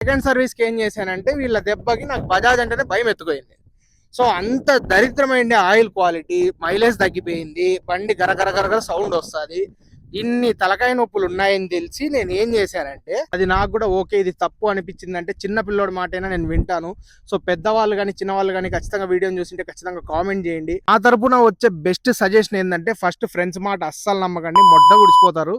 Second సర్వీస్కి ఏం చేశానంటే వీళ్ళ దెబ్బకి నాకు బజాజ్ అంటేనే భయం ఎత్తుకోయింది. సో అంత దరిద్రమైన ఆయిల్ క్వాలిటీ, మైలేజ్ తగ్గిపోయింది, బండి గరగర సౌండ్ వస్తుంది, ఇన్ని తలకాయ నొప్పులు ఉన్నాయని తెలిసి నేను ఏం చేశానంటే, అది నాకు కూడా ఓకే ఇది తప్పు అనిపించింది అంటే చిన్న పిల్లోడి మాటైనా నేను వింటాను. సో పెద్దవాళ్ళు కానీ చిన్నవాళ్ళు కానీ ఖచ్చితంగా వీడియోని చూసింటే ఖచ్చితంగా కామెంట్ చేయండి. ఆ తరపున వచ్చే బెస్ట్ సజెషన్ ఏంటంటే, ఫస్ట్ ఫ్రెండ్స్ మాట అస్సలు నమ్మకండి, మొడ్డ గుడిసిపోతారు.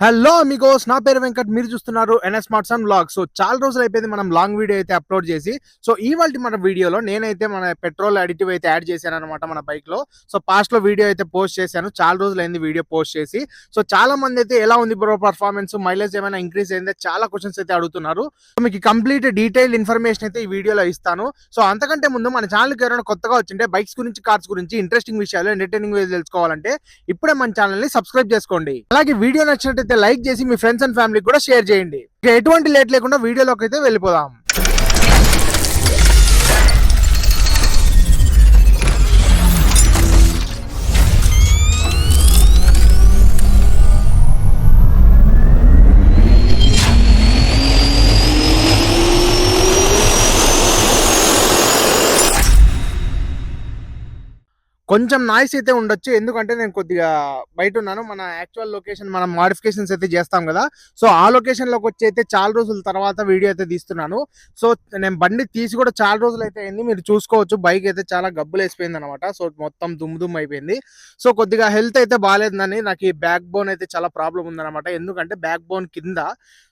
హలో అమిగోస్, నా పేరు వెంకట్, మీరు చూస్తున్నారు NS smarts and vlogs. So చాలా రోజులు అయిపోయింది మనం లాంగ్ వీడియో అయితే అప్లోడ్ చేసి. సో ఇవాళ మన వీడియోలో నేనైతే మన పెట్రోల్ అడిటివ్ అయితే యాడ్ చేశాను అనమాట మన బైక్ లో. సో పాస్ట్ లో వీడియో అయితే పోస్ట్ చేశాను, చాలా రోజులు అయింది వీడియో పోస్ట్ చేసి. సో చాలా మంది అయితే ఎలా ఉంది బ్రో పర్ఫార్మెన్స్, మైలేజ్ ఏమైనా ఇంక్రీజ్ అయిందా, చాలా క్వశ్చన్స్ అయితే అడుగుతున్నారు. సో మీకు కంప్లీట్ డీటెయిల్ ఇన్ఫర్మేషన్ అయితే ఈ వీడియోలో ఇస్తాను. సో అంతకంటే ముందు మన ఛానల్కి ఎవరైనా కొత్తగా వచ్చింటే బైక్స్ గురించి, కార్స్ గురించి ఇంట్రెస్టింగ్ విషయాలు, ఎంటర్టైనింగ్ తెలుసుకోవాలంటే ఇప్పుడే మన ఛానల్ ని సబ్స్క్రైబ్ చేసుకోండి. అలాగే వీడియో నచ్చినట్టు లైక్ చేసి మీ ఫ్రెండ్స్ అండ్ ఫ్యామిలీకి కూడా షేర్ చేయండి. ఇక ఎటువంటి లేట్ లేకుండా వీడియోలోకి అయితే వెళ్ళిపోదాం. కొంచెం నాయిస్ అయితే ఉండొచ్చు, ఎందుకంటే నేను కొద్దిగా బయట ఉన్నాను. మన యాక్చువల్ లొకేషన్ మనం మాడిఫికేషన్స్ అయితే చేస్తాం కదా, సో ఆ లొకేషన్లోకి వచ్చి అయితే చాలా రోజుల తర్వాత వీడియో అయితే తీస్తున్నాను. సో నేను బండి తీసి కూడా చాలా రోజులు అయితే అయింది, మీరు చూసుకోవచ్చు. బైక్ అయితే చాలా గబ్బులు వేసిపోయింది అనమాట. సో మొత్తం దుమ్ము అయిపోయింది. సో కొద్దిగా హెల్త్ అయితే బాగాలేదని, నాకు ఈ బ్యాక్ బోన్ అయితే చాలా ప్రాబ్లం ఉందన్నమాట. ఎందుకంటే బ్యాక్ బోన్ కింద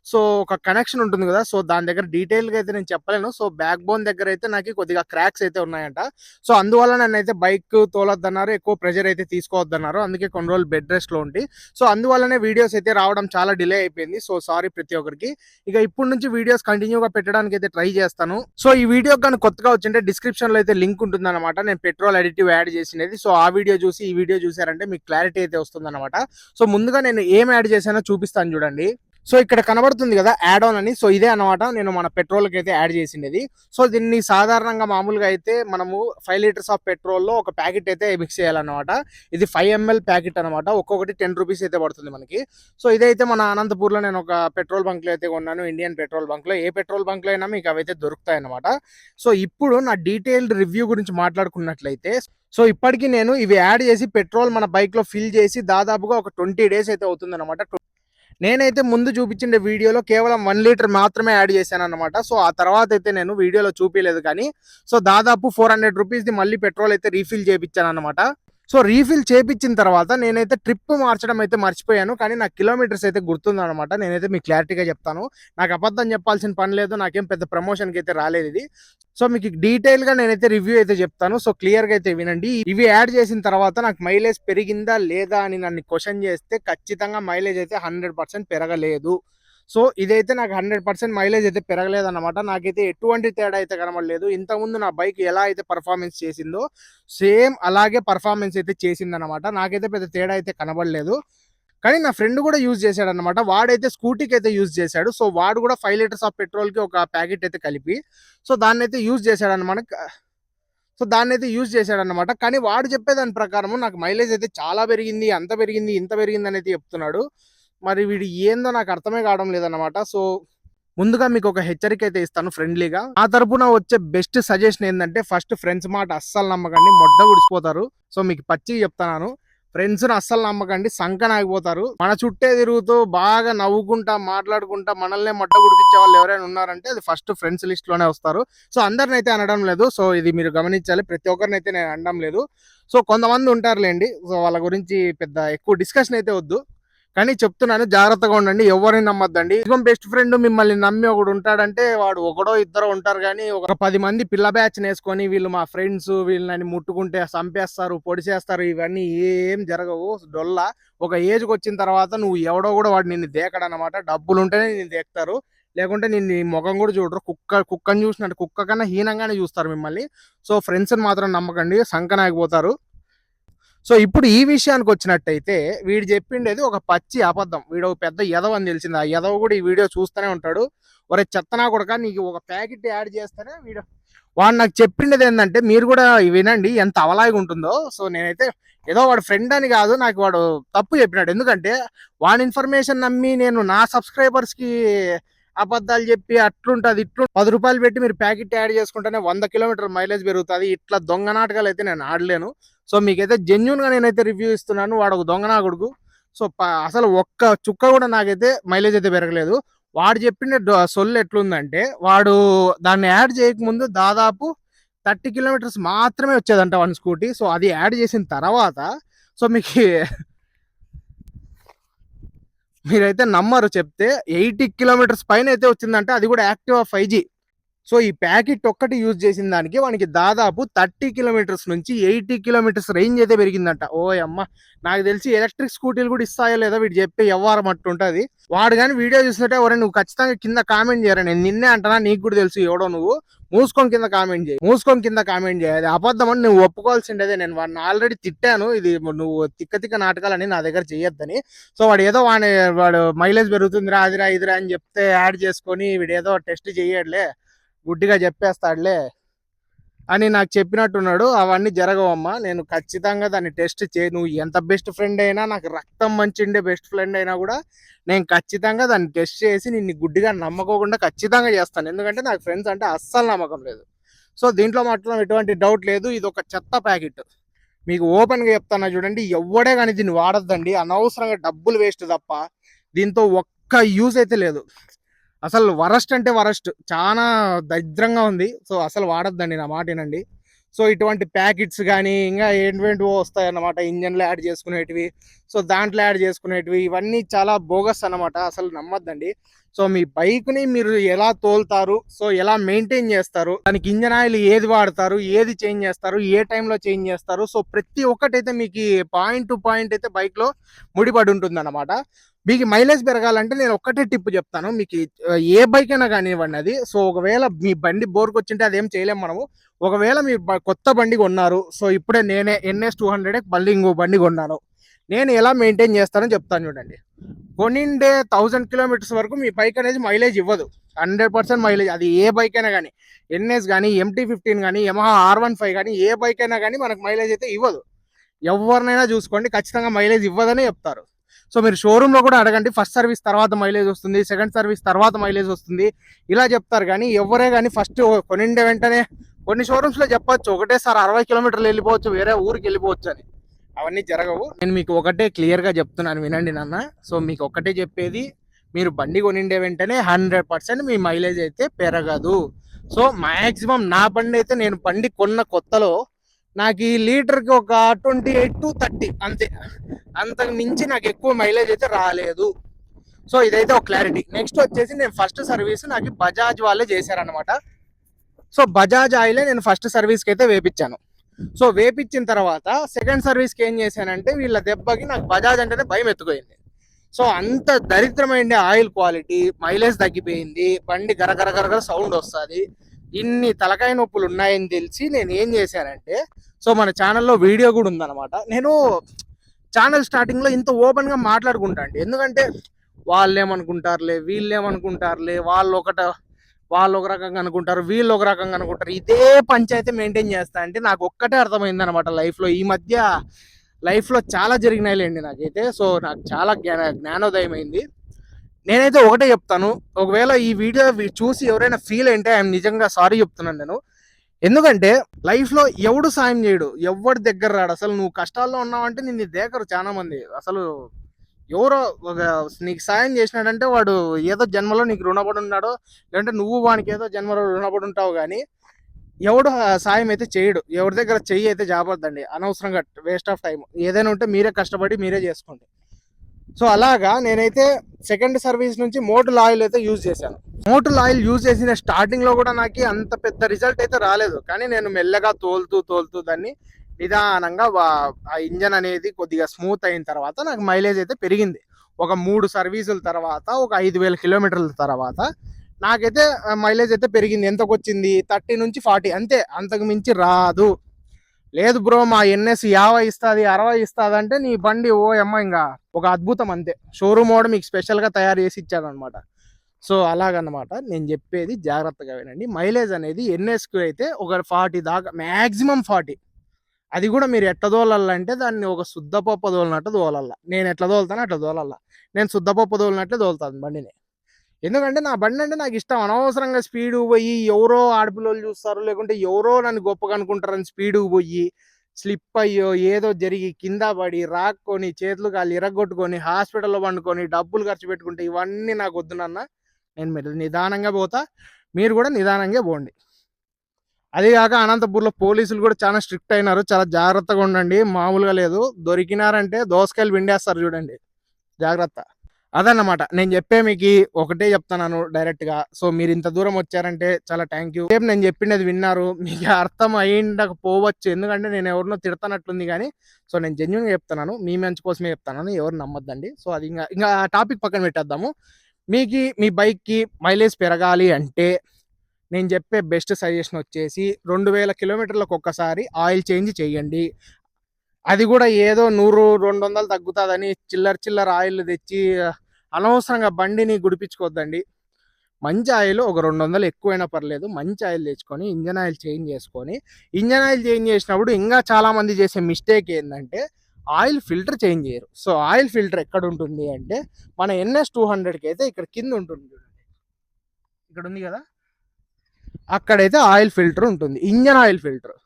సో ఒక కనెక్షన్ ఉంటుంది కదా, సో దాని దగ్గర డీటెయిల్గా అయితే నేను చెప్పలేను. సో బ్యాక్ బోన్ దగ్గర అయితే నాకు కొద్దిగా క్రాక్స్ అయితే ఉన్నాయంట. సో అందువల్ల నన్ను అయితే బైక్ తోలొద్దన్నారు, ఎక్కువ ప్రెషర్ అయితే తీసుకోవద్దన్నారు. అందుకే కొన్ని రోజులు బెడ్ రెస్ట్ లో ఉండి, సో అందువల్లనే వీడియోస్ అయితే రావడం చాలా డిలే అయిపోయింది. సో సారీ ప్రతి ఒక్కరికి. ఇక ఇప్పటి నుంచి వీడియోస్ కంటిన్యూగా పెట్టడానికి అయితే ట్రై చేస్తాను. సో ఈ వీడియో కానీ కొత్తగా వచ్చింటే డిస్క్రిప్షన్ లో అయితే లింక్ ఉంటుంది అనమాట, నేను పెట్రోల్ అడిటివ్ యాడ్ చేసినది. సో ఆ వీడియో చూసి ఈ వీడియో చూసారంటే మీకు క్లారిటీ అయితే వస్తుంది అనమాట. సో ముందుగా నేను ఏం యాడ్ చేశానో చూపిస్తాను చూడండి. సో ఇక్కడ కనబడుతుంది కదా యాడ్ ఆన్ అని, సో ఇదే అనమాట నేను మన పెట్రోల్కి అయితే యాడ్ చేసింది. సో దీన్ని సాధారణంగా మామూలుగా అయితే మనము 5 లీటర్స్ ఆఫ్ పెట్రోల్లో ఒక ప్యాకెట్ అయితే మిక్స్ చేయాలన్నమాట. ఇది 5 ml ప్యాకెట్ అనమాట, ఒక్కొక్కటి 10 రూపీస్ అయితే పడుతుంది మనకి. సో ఇదైతే మన అనంతపూర్లో నేను ఒక పెట్రోల్ బంక్లో అయితే కొన్నాను, ఇండియన్ పెట్రోల్ బంక్లో. ఏ పెట్రోల్ బంక్లో అయినా మీకు అవైతే దొరుకుతాయి అనమాట. సో ఇప్పుడు నా డీటెయిల్డ్ రివ్యూ గురించి మాట్లాడుకున్నట్లయితే, సో ఇప్పటికీ నేను ఇవి యాడ్ చేసి పెట్రోల్ మన బైక్లో ఫిల్ చేసి దాదాపుగా ఒక 20 days అయితే అవుతుంది అనమాట. నేనైతే ముందు చూపించిన వీడియోలో కేవలం 1 లీటర్ మాత్రమే యాడ్ చేశాను అనమాట. సో ఆ తర్వాత అయితే నేను వీడియోలో చూపించలేదు కానీ, సో దాదాపు 400 రూపీస్ది మళ్ళీ పెట్రోల్ అయితే రీఫిల్ చేయించాను అనమాట. సో రీఫిల్ చేపించిన తర్వాత నేనైతే ట్రిప్ మార్చడం అయితే మర్చిపోయాను, కానీ నాకు కిలోమీటర్స్ అయితే గుర్తుందనమాట. నేనైతే మీకు క్లారిటీగా చెప్తాను, నాకు అబద్ధం చెప్పాల్సిన పని లేదు, నాకేం పెద్ద ప్రమోషన్కి అయితే రాలేదు ఇది. సో మీకు డీటెయిల్గా నేనైతే రివ్యూ అయితే చెప్తాను, సో క్లియర్గా అయితే వినండి. ఇవి యాడ్ చేసిన తర్వాత నాకు మైలేజ్ పెరిగిందా లేదా అని నన్ను క్వశ్చన్ చేస్తే, ఖచ్చితంగా మైలేజ్ అయితే 100% పెరగలేదు. సో ఇదైతే నాకు 100% మైలేజ్ అయితే పెరగలేదన్నమాట. నాకైతే ఎటువంటి తేడా అయితే కనబడలేదు. ఇంతకుముందు నా బైక్ ఎలా అయితే పర్ఫార్మెన్స్ చేసిందో సేమ్ అలాగే పర్ఫార్మెన్స్ అయితే చేసిందనమాట. నాకైతే పెద్ద తేడా అయితే కనబడలేదు. కానీ నా ఫ్రెండ్ కూడా యూజ్ చేశాడు అనమాట, వాడైతే స్కూటీకి అయితే యూజ్ చేశాడు. సో వాడు కూడా 5 లీటర్స్ ఆఫ్ పెట్రోల్కి ఒక ప్యాకెట్ అయితే కలిపి సో దాన్ని అయితే యూజ్ చేశాడనమాట. కానీ వాడు చెప్పేదాని ప్రకారం నాకు మైలేజ్ అయితే చాలా పెరిగింది, అంత పెరిగింది, ఇంత పెరిగింది అని అయితే చెప్తున్నాడు. మరి వీడు ఏందో నాకు అర్థమే కావడం లేదన్నమాట. సో ముందుగా మీకు ఒక హెచ్చరిక అయితే ఇస్తాను ఫ్రెండ్లీగా. ఆ తరపున వచ్చే బెస్ట్ సజెషన్ ఏంటంటే, ఫస్ట్ ఫ్రెండ్స్ మాట అస్సలు నమ్మకండి, మొడ్డ గుడిసిపోతారు. సో మీకు పచ్చి చెప్తాను, ఫ్రెండ్స్ని అస్సలు నమ్మకండి, సంకన ఆగిపోతారు. మన చుట్టే తిరుగుతూ బాగా నవ్వుకుంటా మాట్లాడుకుంటా మనల్నే మొట్ట గుడిపించే వాళ్ళు ఎవరైనా ఉన్నారంటే అది ఫస్ట్ ఫ్రెండ్స్ లిస్ట్ లోనే వస్తారు. సో అందరిని అయితే అనడం లేదు, సో ఇది మీరు గమనించాలి, ప్రతి ఒక్కరిని అయితే నేను అనడం లేదు. సో కొంతమంది ఉంటారులేండి, సో వాళ్ళ గురించి పెద్ద ఎక్కువ డిస్కషన్ అయితే వద్దు, కానీ చెప్తున్నాను జాగ్రత్తగా ఉండండి, ఎవరిని నమ్మద్దండి. ఇదిగో బెస్ట్ ఫ్రెండ్ మిమ్మల్ని నమ్మి ఒకడు ఉంటాడంటే వాడు ఒకడో ఇద్దరు ఉంటారు, కానీ ఒక 10 మంది పిల్ల బ్యాచ్ వేసుకొని వీళ్ళు మా ఫ్రెండ్స్, వీళ్ళని ముట్టుకుంటే చంపేస్తారు, పొడిచేస్తారు, ఇవన్నీ ఏం జరగవు. డొల్లా ఒక ఏజ్కి వచ్చిన తర్వాత నువ్వు ఎవడో కూడా వాడు నిన్ను దేకడనమాట. డబ్బులు ఉంటేనే నిన్ను దేకుతారు, లేకుంటే నిన్ను ముఖం కూడా చూడరు. కుక్కని చూసినట్టు, కుక్క కన్నా హీనంగానే చూస్తారు మిమ్మల్ని. సో ఫ్రెండ్స్ని మాత్రం నమ్మకండి, సంకనాగిపోతారు. సో ఇప్పుడు ఈ విషయానికి వచ్చినట్టయితే, వీడు చెప్పిండేది ఒక పచ్చి అబద్ధం. వీడు పెద్ద ఎదవ అని తెలిసింది. ఆ ఎదవ కూడా ఈ వీడియో చూస్తూనే ఉంటాడు. ఒరే చెత్తనా కొడక, నీకు ఒక ప్యాకెట్ యాడ్ చేస్తేనే వీడు వాడు నాకు చెప్పిండేది ఏంటంటే మీరు కూడా వినండి ఎంత అవలాగా ఉంటుందో. సో నేనైతే ఏదో వాడు ఫ్రెండ్ అని కాదు, నాకు వాడు తప్పు చెప్పినాడు. ఎందుకంటే వాడి ఇన్ఫర్మేషన్ నమ్మి నేను నా సబ్స్క్రైబర్స్ కి అబద్ధాలు చెప్పి అట్లుంటది ఇట్లు 10 రూపాయలు పెట్టి మీరు ప్యాకెట్ యాడ్ చేసుకుంటేనే 100 కిలోమీటర్ మైలేజ్ పెరుగుతుంది, ఇట్లా దొంగ నాటకాలు అయితే నేను ఆడలేను. సో మీకైతే జెన్యున్ గా నేనైతే రివ్యూ ఇస్తున్నాను. వాడు ఒక దొంగ నా కొడుకు. సో అసలు ఒక్క చుక్క కూడా నాకైతే మైలేజ్ అయితే పెరగలేదు. వాడు చెప్పిన సొల్లు ఎట్లుందంటే వాడు దాన్ని యాడ్ చేయకముందు దాదాపు 30 కిలోమీటర్స్ మాత్రమే వచ్చేదంట వన్ స్కూటీ. సో అది యాడ్ చేసిన తర్వాత సో మీరైతే నమ్మరు చెప్తే 80 కిలోమీటర్స్ పైన అయితే వచ్చిందంటే, అది కూడా యాక్టివా 5G. సో ఈ ప్యాకెట్ ఒక్కటి యూజ్ చేసిన దానికి వానికి దాదాపు 30 కిలోమీటర్స్ నుంచి 80 కిలోమీటర్స్ రేంజ్ అయితే పెరిగిందంట. ఓ అమ్మ, నాకు తెలిసి ఎలక్ట్రిక్ స్కూటీలు కూడా ఇస్తాయో లేదో వీడు చెప్పే వ్యవహారం అట్టుంటది. వాడు కానీ వీడియో చూస్తుంటే ఎవరైనా నువ్వు ఖచ్చితంగా కింద కామెంట్ చేయరా, నేను నిన్నే అంటనా, నీకు కూడా తెలుసు ఎవడో నువ్వు, మూసుకొని కింద కామెంట్ చేయి, మూసుకొని కింద కామెంట్ చేయి. అది అబద్ధం అని నువ్వు ఒప్పుకోవాల్సిండేదే. నేను వాడిని ఆల్రెడీ తిట్టాను, ఇది నువ్వు తిక్క తిక్క నాటకాలని నా దగ్గర చెయ్యొద్దని. సో వాడు ఏదో వాడు మైలేజ్ పెరుగుతుందిరా అదిరా ఇదిరా అని చెప్తే యాడ్ చేసుకొని వీడు ఏదో టెస్ట్ చెయ్యట్లే, గుడ్డిగా చెప్పేస్తాడులే అని నాకు చెప్పినట్టున్నాడు. అవన్నీ జరగవమ్మా, నేను ఖచ్చితంగా దాన్ని టెస్ట్ నువ్వు ఎంత బెస్ట్ ఫ్రెండ్ అయినా, నాకు రక్తం మంచిండే బెస్ట్ ఫ్రెండ్ అయినా కూడా నేను ఖచ్చితంగా దాన్ని టెస్ట్ చేసి నిన్ను గుడ్డిగా నమ్మకోకుండా ఖచ్చితంగా చేస్తాను. ఎందుకంటే నాకు ఫ్రెండ్స్ అంటే అస్సలు నమ్మకం లేదు. సో దీంట్లో మాత్రం ఎటువంటి డౌట్ లేదు, ఇది ఒక చెత్త ప్యాకెట్. మీకు ఓపెన్గా చెప్తాను చూడండి, ఎవడే కానీ దీన్ని వాడద్దండి, అనవసరంగా డబ్బులు వేస్ట్ తప్ప దీంతో ఒక్క యూజ్ అయితే లేదు. అసలు వరస్ట్ అంటే వరస్ట్, చాలా దరిద్రంగా ఉంది. సో అసలు వాడద్దండి, నా మాట వినండి. సో ఇటువంటి ప్యాకెట్స్ కానీ ఇంకా ఏంటివో వస్తాయి అన్నమాట, ఇంజన్లో యాడ్ చేసుకునేటివి, సో దాంట్లో యాడ్ చేసుకునేటివి, ఇవన్నీ చాలా బోగస్ అన్నమాట, అసలు నమ్మద్దండి. సో మీ బైక్ని మీరు ఎలా తోలుతారు, సో ఎలా మెయింటైన్ చేస్తారు, దానికి ఇంజన్ ఆయిల్ ఏది వాడతారు, ఏది చేంజ్ చేస్తారు, ఏ టైంలో చేంజ్ చేస్తారు, సో ప్రతి ఒక్కటైతే మీకు పాయింట్ టు పాయింట్ అయితే బైక్లో ముడిపడి ఉంటుంది అన్నమాట. మీకు మైలేజ్ పెరగాలంటే నేను ఒక్కటే టిప్ చెప్తాను, మీకు ఏ బైక్ అయినా కానివ్వండి అది. సో ఒకవేళ మీ బండి బోర్కి వచ్చింటే అదేం చేయలేము మనము. ఒకవేళ మీరు కొత్త బండి కొన్నారు, సో ఇప్పుడే నేనే NS 200 మళ్ళీ ఇంకో బండి కొన్నాను, నేను ఎలా మెయింటైన్ చేస్తానో చెప్తాను చూడండి. కొనిండే 1000 కిలోమీటర్స్ వరకు మీ బైక్ అనేది మైలేజ్ ఇవ్వదు, 100% మైలేజ్. అది ఏ బైక్ అయినా కానీ, NS కానీ, MT-15 కానీ, Yamaha R15 కానీ, ఏ బైక్ అయినా కానీ మనకు మైలేజ్ అయితే ఇవ్వదు. ఎవరినైనా చూసుకోండి, ఖచ్చితంగా మైలేజ్ ఇవ్వదనే చెప్తారు. సో మీరు షోరూంలో కూడా అడగండి, ఫస్ట్ సర్వీస్ తర్వాత మైలేజ్ వస్తుంది, సెకండ్ సర్వీస్ తర్వాత మైలేజ్ వస్తుంది, ఇలా చెప్తారు. కానీ ఎవరే కానీ ఫస్ట్ కొనిండే వెంటనే, కొన్ని షోరూమ్స్లో చెప్పొచ్చు ఒకటేసారి 60 కిలోమీటర్లు వెళ్ళిపోవచ్చు, వేరే ఊరికి వెళ్ళిపోవచ్చు అని. అవన్నీ జరగవు. నేను మీకు ఒకటే క్లియర్గా చెప్తున్నాను, వినండి నాన్న. సో మీకు ఒకటే చెప్పేది, మీరు బండి కొనిండే వెంటనే 100% మీ మైలేజ్ అయితే పెరగదు. సో మ్యాక్సిమం నా బండి అయితే, నేను బండి కొన్న కొత్తలో నాకు ఈ లీటర్కి ఒక 28 to 30 అంతే, అంతకు మించి నాకు ఎక్కువ మైలేజ్ అయితే రాలేదు. సో ఇదైతే ఒక క్లారిటీ. నెక్స్ట్ వచ్చేసి నేను ఫస్ట్ సర్వీస్ నాకు బజాజ్ వాళ్ళే చేశారనమాట. సో బజాజ్ ఆయిలే నేను ఫస్ట్ సర్వీస్కి అయితే వేపించాను. సో వేపించిన తర్వాత సెకండ్ సర్వీస్కి ఏం చేశానంటే, వీళ్ళ దెబ్బకి నాకు బజాజ్ అంటేనే భయం ఎత్తుకోయింది. సో అంత దరిద్రమైన ఆయిల్ క్వాలిటీ, మైలేజ్ తగ్గిపోయింది, బండి గరగర సౌండ్ వస్తుంది, ఇన్ని తలకాయ నొప్పులు ఉన్నాయని తెలిసి నేను ఏం చేశానంటే, సో మన ఛానల్లో వీడియో కూడా ఉందన్నమాట. నేను ఛానల్ స్టార్టింగ్లో ఇంత ఓపెన్గా మాట్లాడుకుంటా అండి, ఎందుకంటే వాళ్ళు ఏమనుకుంటారులే, వీళ్ళు ఏమనుకుంటారులే, వాళ్ళు ఒక రకంగా అనుకుంటారు, వీళ్ళు ఒక రకంగా అనుకుంటారు, ఇదే పంచాయతీ మెయింటైన్ చేస్తా అంటే నాకు ఒక్కటే అర్థమైంది అనమాట లైఫ్లో. ఈ మధ్య లైఫ్లో చాలా జరిగినాయిలేండి నాకైతే. సో నాకు చాలా జ్ఞానోదయం అయింది. నేనైతే ఒకటే చెప్తాను, ఒకవేళ ఈ వీడియో చూసి ఎవరైనా ఫీల్ అయితే ఐఎమ్ నిజంగా సారీ చెప్తున్నాను నేను. ఎందుకంటే లైఫ్లో ఎవడు సాయం చేయడు, ఎవరి దగ్గర రాడు. అసలు నువ్వు కష్టాల్లో ఉన్నావంటే నిన్ను దేకరు చాలా మంది. అసలు ఎవరో ఒక నీకు సాయం చేసినాడంటే వాడు ఏదో జన్మలో నీకు రుణపడి ఉన్నాడో, లేదంటే నువ్వు వానికి ఏదో జన్మలో రుణపడి ఉంటావు. కానీ ఎవడు సాయం అయితే చేయడు, ఎవరి దగ్గర చెయ్యి అయితే జాపొద్దండి, అనవసరంగా వేస్ట్ ఆఫ్ టైం. ఏదైనా ఉంటే మీరే కష్టపడి మీరే చేసుకోండి. సో అలాగా నేనైతే సెకండ్ సర్వీస్ నుంచి మోటల్ ఆయిల్ అయితే యూజ్ చేశాను. మోటల్ ఆయిల్ యూజ్ చేసిన స్టార్టింగ్లో కూడా నాకు అంత పెద్ద రిజల్ట్ అయితే రాలేదు. కానీ నేను మెల్లగా తోలుతూ దాన్ని నిదానంగా ఆ ఇంజన్ అనేది కొద్దిగా స్మూత్ అయిన తర్వాత నాకు మైలేజ్ అయితే పెరిగింది. ఒక 3 సర్వీసుల తర్వాత, ఒక 5000 కిలోమీటర్ల తర్వాత నాకైతే మైలేజ్ అయితే పెరిగింది. ఎంతకు వచ్చింది? 30 నుంచి 40 అంతే, అంతకు మించి రాదు. లేదు బ్రో మా NS 50 ఇస్తుంది, 60 ఇస్తుంది అంటే నీ బండి ఓ అమ్మ ఇంకా ఒక అద్భుతం అంతే. షోరూమ్ వాడు మీకు స్పెషల్గా తయారు చేసి ఇచ్చాడు అనమాట. సో అలాగనమాట నేను చెప్పేది, జాగ్రత్తగా వినండి. మైలేజ్ అనేది ఎన్ఎస్‌కి అయితే ఒక 40 దాకా, మాక్సిమం 40. అది కూడా మీరు ఎట్లా తోలాలంటే దాన్ని ఒక శుద్ధపప్ప తోలినట్టు తోలల్ల. నేను ఎట్లా తోలుతానో అట్లా తోలల్ల. నేను శుద్ధపప్ప తోలినట్లే తోలుతాను బండిని. ఎందుకంటే నా బండి అంటే నాకు ఇష్టం. అనవసరంగా స్పీడ్‌గా పోయి ఎవరో ఆడపిల్లోళ్ళు చూస్తారు, లేకుంటే ఎవరో నన్ను గొప్పగా అనుకుంటారని స్పీడ్‌గా పోయి స్లిప్ అయ్యో ఏదో జరిగి కింద పడి రాక్కొని చేతులు కాళ్ళు ఇరగ్గొట్టుకొని హాస్పిటల్‌లో పండుకొని డబ్బులు ఖర్చు పెట్టుకుంటే ఇవన్నీ నాకు వద్దు నాన్న. నేను నిదానంగా పోతా. మీరు కూడా నిదానంగా పోండి. అది కాక అనంతపూర్‌లో పోలీసులు కూడా చాలా స్ట్రిక్ట్ అయినారు. చాలా జాగ్రత్తగా ఉండండి. మామూలుగా లేదు. దొరికినారంటే దోసకాయలు పిండేస్తారు చూడండి. జాగ్రత్త. అదన్నమాట. నేను చెప్పే మీకి ఒకటే చెప్తున్నాను డైరెక్ట్‌గా. సో మీరు ఇంత దూరం వచ్చారంటే చాలా థాంక్ యూ. రేపు నేను చెప్పిండేది విన్నారు. మీకు అర్థం అయ్యుండకపోవచ్చు. ఎందుకంటే నేను ఎవరినో తిడతన్నట్లుంది గానీ, సో నేను జెన్యూన్‌గా చెప్తున్నాను. మీ మంచి కోసమే చెప్తున్నాను. ఎవరు నమ్మొద్దండి. సో అది ఇంగా టాపిక్ పక్కన పెట్టేద్దాము. మీ బైక్‌కి మైలేజ్ పెరగాలి అంటే నేను చెప్పే బెస్ట్ సజెషన్ వచ్చేసి 2000 కిలోమీటర్లకు ఒక్కసారి ఆయిల్ చేంజ్ చేయండి. అది కూడా ఏదో 100, 200 తగ్గుతాదని చిల్లర ఆయిల్ తెచ్చి అనవసరంగా బండిని గుడిపించుకోవద్దండి. మంచి ఆయిల్ ఒక 200 ఎక్కువైనా పర్లేదు. మంచి ఆయిల్ తెచ్చుకొని ఇంజన్ ఆయిల్ చేంజ్ చేసుకొని, ఇంజన్ ఆయిల్ చేంజ్ చేసినప్పుడు ఇంకా చాలా మంది చేసే మిస్టేక్ ఏంటంటే ఆయిల్ ఫిల్టర్ చేంజ్ చేయరు. సో ఆయిల్ ఫిల్టర్ ఎక్కడ ఉంటుంది అంటే మన NS 200కి అయితే ఇక్కడ కింద ఉంటుంది చూడండి. ఇక్కడ ఉంది కదా, అక్కడైతే ఆయిల్ ఫిల్టర్ ఉంటుంది, engine oil filter.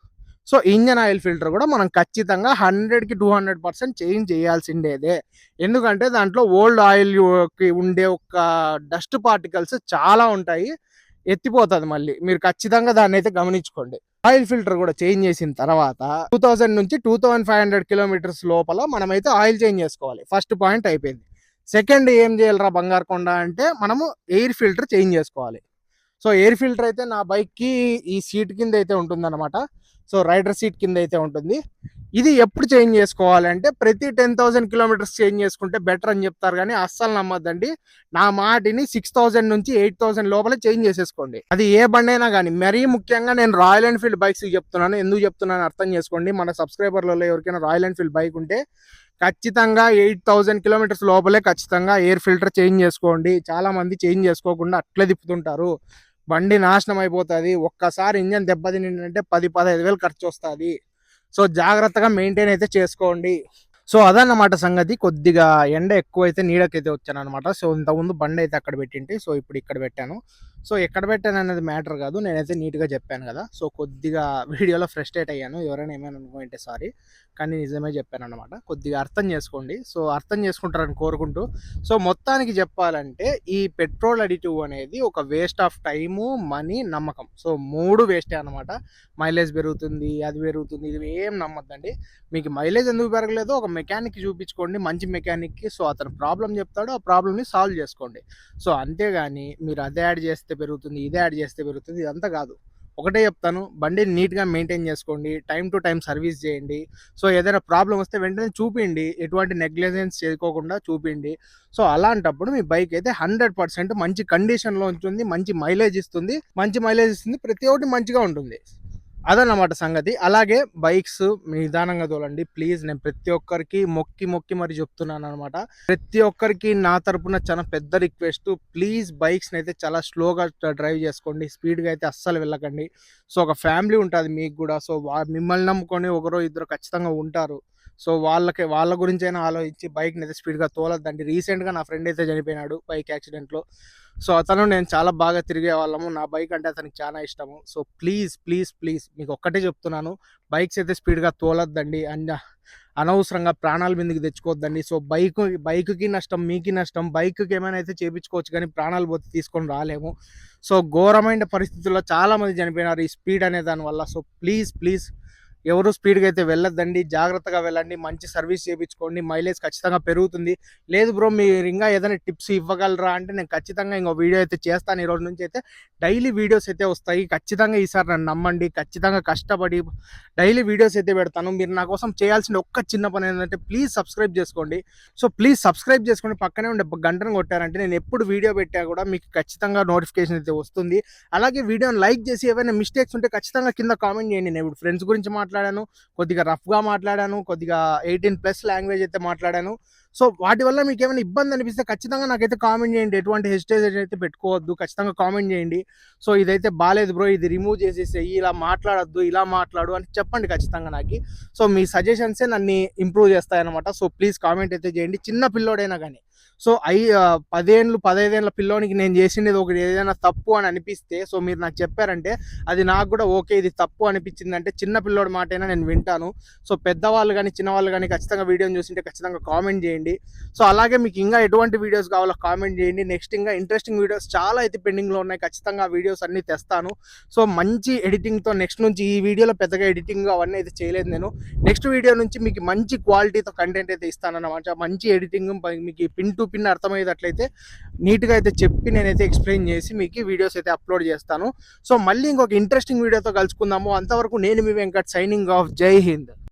So engine oil filter కూడా మనం ఖచ్చితంగా 100కి 200% చేంజ్ చేయాల్సిండేదే. ఎందుకంటే దాంట్లో ఓల్డ్ ఆయిల్కి ఉండే ఒక డస్ట్ పార్టికల్స్ చాలా ఉంటాయి, ఎత్తిపోతుంది మళ్ళీ. మీరు ఖచ్చితంగా దాన్ని అయితే గమనించుకోండి. ఆయిల్ ఫిల్టర్ కూడా చేంజ్ చేసిన తర్వాత 2000 నుంచి 2500 కిలోమీటర్స్ లోపల మనమైతే ఆయిల్ చేంజ్ చేసుకోవాలి. ఫస్ట్ పాయింట్ అయిపోయింది. సెకండ్ ఏం చేయాలరా బంగారు కొండ అంటే మనము ఎయిర్ ఫిల్టర్ చేంజ్ చేసుకోవాలి. సో ఎయిర్ ఫిల్టర్ అయితే నా బైక్కి ఈ సీట్ కింద అయితే ఉంటుందన్నమాట. సో రైడర్ సీట్ కింద అయితే ఉంటుంది. ఇది ఎప్పుడు చేంజ్ చేసుకోవాలంటే ప్రతి 10,000 కిలోమీటర్స్ చేంజ్ చేసుకుంటే బెటర్ అని చెప్తారు, కానీ అస్సలు నమ్మద్దండి. నా మాటిని 6000 నుంచి 8000 లోపల చేంజ్ చేసేసుకోండి. అది ఏ బండి అయినా కానీ. మరీ ముఖ్యంగా నేను రాయల్ ఎన్ఫీల్డ్ బైక్స్ చెప్తున్నాను. ఎందుకు చెప్తున్నాను అర్థం చేసుకోండి. మన సబ్స్క్రైబర్లలో ఎవరికైనా రాయల్ ఎన్ఫీల్డ్ బైక్ ఉంటే ఖచ్చితంగా 8000 కిలోమీటర్స్ లోపలే ఖచ్చితంగా ఎయిర్ ఫిల్టర్ చేంజ్ చేసుకోండి. చాలా మంది చేంజ్ చేసుకోకుండా అట్లే తిప్పుతుంటారు. బండి నాశనం అయిపోతుంది. ఒక్కసారి ఇంజన్ దెబ్బతింటే 10-15 వేలు ఖర్చు వస్తుంది. సో జాగ్రత్తగా మెయింటైన్ అయితే చేసుకోండి. సో అదన్నమాట సంగతి. కొద్దిగా ఎండ ఎక్కువైతే నీడకైతే వచ్చాను అనమాట. సో ఇంతకుముందు బండి అయితే అక్కడ పెట్టింటి, సో ఇప్పుడు ఇక్కడ పెట్టాను. సో ఎక్కడ పెట్టాను అనేది మ్యాటర్ కాదు, నేనైతే నీట్గా చెప్పాను కదా. సో కొద్దిగా వీడియోలో ఫ్రస్ట్రేట్ అయ్యాను, ఎవరైనా ఏమైనా అనుకుంటే సారీ, కానీ నిజమే చెప్పాను అనమాట. కొద్దిగా అర్థం చేసుకోండి. సో అర్థం చేసుకుంటారని కోరుకుంటూ, సో మొత్తానికి చెప్పాలంటే ఈ పెట్రోల్ అడిటివ్ అనేది ఒక వేస్ట్ ఆఫ్ టైము, మనీ, నమ్మకం. సో 3 వేస్టే అనమాట. మైలేజ్ పెరుగుతుంది, అది పెరుగుతుంది, ఇది ఏం నమ్మద్దండి. మీకు మైలేజ్ ఎందుకు పెరగలేదో ఒక మెకానిక్ చూపించుకోండి, మంచి మెకానిక్కి. సో అతను ప్రాబ్లం చెప్తాడు, ఆ ప్రాబ్లమ్ని సాల్వ్ చేసుకోండి. సో అంతేగాని మీరు అదే యాడ్ చేస్తే పెరుగుతుంది, ఇదే యాడ్ చేస్తే పెరుగుతుంది, ఇదంతా కాదు. ఒకటే చెప్తాను, బండిని నీట్గా మెయింటైన్ చేసుకోండి, టైం టు టైం సర్వీస్ చేయండి. సో ఏదైనా ప్రాబ్లం వస్తే వెంటనే చూపిండి, ఎటువంటి నెగ్లిజెన్స్ చేయకోకుండా చూపిండి. సో అలాంటప్పుడు మీ బైక్ అయితే 100% మంచి కండిషన్లో ఉంటుంది, మంచి మైలేజ్ ఇస్తుంది. ప్రతి ఒక్కటి మంచిగా ఉంటుంది. అదన్నమాట సంగతి. అలాగే బైక్స్ నిదానంగా తోలండి ప్లీజ్. నేను ప్రతి ఒక్కరికి మొక్కి మరి చెప్తున్నాను అనమాట. ప్రతి ఒక్కరికి నా తరపున చాలా పెద్ద రిక్వెస్ట్, ప్లీజ్ బైక్స్ని అయితే చాలా స్లోగా డ్రైవ్ చేసుకోండి, స్పీడ్గా అయితే అస్సలు వెళ్ళకండి. సో ఒక ఫ్యామిలీ ఉంటుంది మీకు కూడా. సో మిమ్మల్ని నమ్ముకొని ఒకరో ఇద్దరు ఖచ్చితంగా ఉంటారు. సో వాళ్ళ గురించి అయినా ఆలోచించి బైక్ని అయితే స్పీడ్గా తోలద్దండి. రీసెంట్గా నా ఫ్రెండ్ అయితే చనిపోయినాడు బైక్ యాక్సిడెంట్లో. సో అతను నేను చాలా బాగా తిరిగే వాళ్ళము. నా బైక్ అంటే అతనికి చాలా ఇష్టము. సో ప్లీజ్ మీకు ఒక్కటే చెప్తున్నాను, బైక్స్ అయితే స్పీడ్గా తోలొద్దండి. అనవసరంగా ప్రాణాల మీదకి తెచ్చుకోవద్దండి. సో బైక్కి నష్టం, మీకు నష్టం. బైక్కి ఏమైనా అయితే చేయించుకోవచ్చు, కానీ ప్రాణాలు పోతే తీసుకొని రాలేము. సో ఘోరమైన పరిస్థితుల్లో చాలామంది చనిపోయినారు ఈ స్పీడ్ అనే దానివల్ల. సో ప్లీజ్ ఎవరు స్పీడ్గా అయితే వెళ్ళొద్దండి, జాగ్రత్తగా వెళ్ళండి, మంచి సర్వీస్ చేయించుకోండి, మైలేజ్ ఖచ్చితంగా పెరుగుతుంది. లేదు బ్రో మీరు ఇంకా ఏదైనా టిప్స్ ఇవ్వగలరా అంటే నేను ఖచ్చితంగా ఇంకో వీడియో అయితే చేస్తాను. ఈ రోజు నుంచి అయితే డైలీ వీడియోస్ అయితే వస్తాయి. ఖచ్చితంగా ఈసారి నన్ను నమ్మండి, ఖచ్చితంగా కష్టపడి డైలీ వీడియోస్ అయితే పెడతాను. మీరు నా కోసం చేయాల్సిన ఒక్క చిన్న పని ఏంటంటే ప్లీజ్ సబ్స్క్రైబ్ చేసుకోండి. సో ప్లీజ్ సబ్స్క్రైబ్ చేసుకోండి, పక్కనే ఉండే గంటను కొట్టారంటే నేను ఎప్పుడు వీడియో పెట్టా కూడా మీకు ఖచ్చితంగా నోటిఫికేషన్ అయితే వస్తుంది. అలాగే వీడియోని లైక్ చేసి ఏమైనా మిస్టేక్స్ ఉంటే ఖచ్చితంగా కింద కామెంట్ చేయండి. నేను ఇప్పుడు ఫ్రెండ్స్ గురించి మాట్లాడాను, కొద్దిగా రఫ్గా మాట్లాడాను, కొద్దిగా 18+ లాంగ్వేజ్ అయితే మాట్లాడాను. సో వాటి వల్ల మీకు ఏమైనా ఇబ్బంది అనిపిస్తే ఖచ్చితంగా నాకైతే కామెంట్ చేయండి. ఎటువంటి హెసిటేషన్ అయితే పెట్టుకోవద్దు, ఖచ్చితంగా కామెంట్ చేయండి. సో ఇదైతే బాలేదు బ్రో, ఇది రిమూవ్ చేసేసేయి, ఇలా మాట్లాడొద్దు, ఇలా మాట్లాడు అని చెప్పండి ఖచ్చితంగా నాకు. సో మీ సజెషన్సే నన్ను ఇంప్రూవ్ చేస్తాయన్నమాట. సో ప్లీజ్ కామెంట్ అయితే చేయండి, చిన్న పిల్లోడైనా కానీ. సో 10 ఏళ్ళు 15 ఏళ్ళ పిల్లోనికి నేను చేసింది ఒకటి ఏదైనా తప్పు అని అనిపిస్తే, సో మీరు నాకు చెప్పారంటే అది నాకు కూడా ఓకే, ఇది తప్పు అనిపించింది అంటే చిన్న పిల్లోడి మాట అయినా నేను వింటాను. సో పెద్దవాళ్ళు కానీ చిన్నవాళ్ళు కానీ ఖచ్చితంగా వీడియోని చూసింటే ఖచ్చితంగా కామెంట్ చేయండి. సో అలాగే మీకు ఇంకా ఎటువంటి వీడియోస్ కావాలో కామెంట్ చేయండి. నెక్స్ట్ ఇంకా ఇంట్రెస్టింగ్ వీడియోస్ చాలా అయితే పెండింగ్లో ఉన్నాయి, ఖచ్చితంగా ఆ వీడియోస్ అన్నీ తెస్తాను. సో మంచి ఎడిటింగ్తో నెక్స్ట్ నుంచి, ఈ వీడియోలో పెద్దగా ఎడిటింగ్ అవన్నీ అయితే చేయలేదు నేను, నెక్స్ట్ వీడియో నుంచి మీకు మంచి క్వాలిటీతో కంటెంట్ అయితే ఇస్తానన్నమాట. మంచి ఎడిటింగ్ మీకు పిన్ టు పిన్ అర్థమయ్యేటట్లయితే నీట్గా అయితే చెప్పి నేనైతే ఎక్స్ప్లెయిన్ చేసి మీకు వీడియోస్ అయితే అప్లోడ్ చేస్తాను. సో మళ్ళీ ఇంకొక ఇంట్రెస్టింగ్ వీడియోతో కలుసుకుందాము. అంతవరకు నేను మీ వెంకట్, సైనింగ్ ఆఫ్. జై హింద్.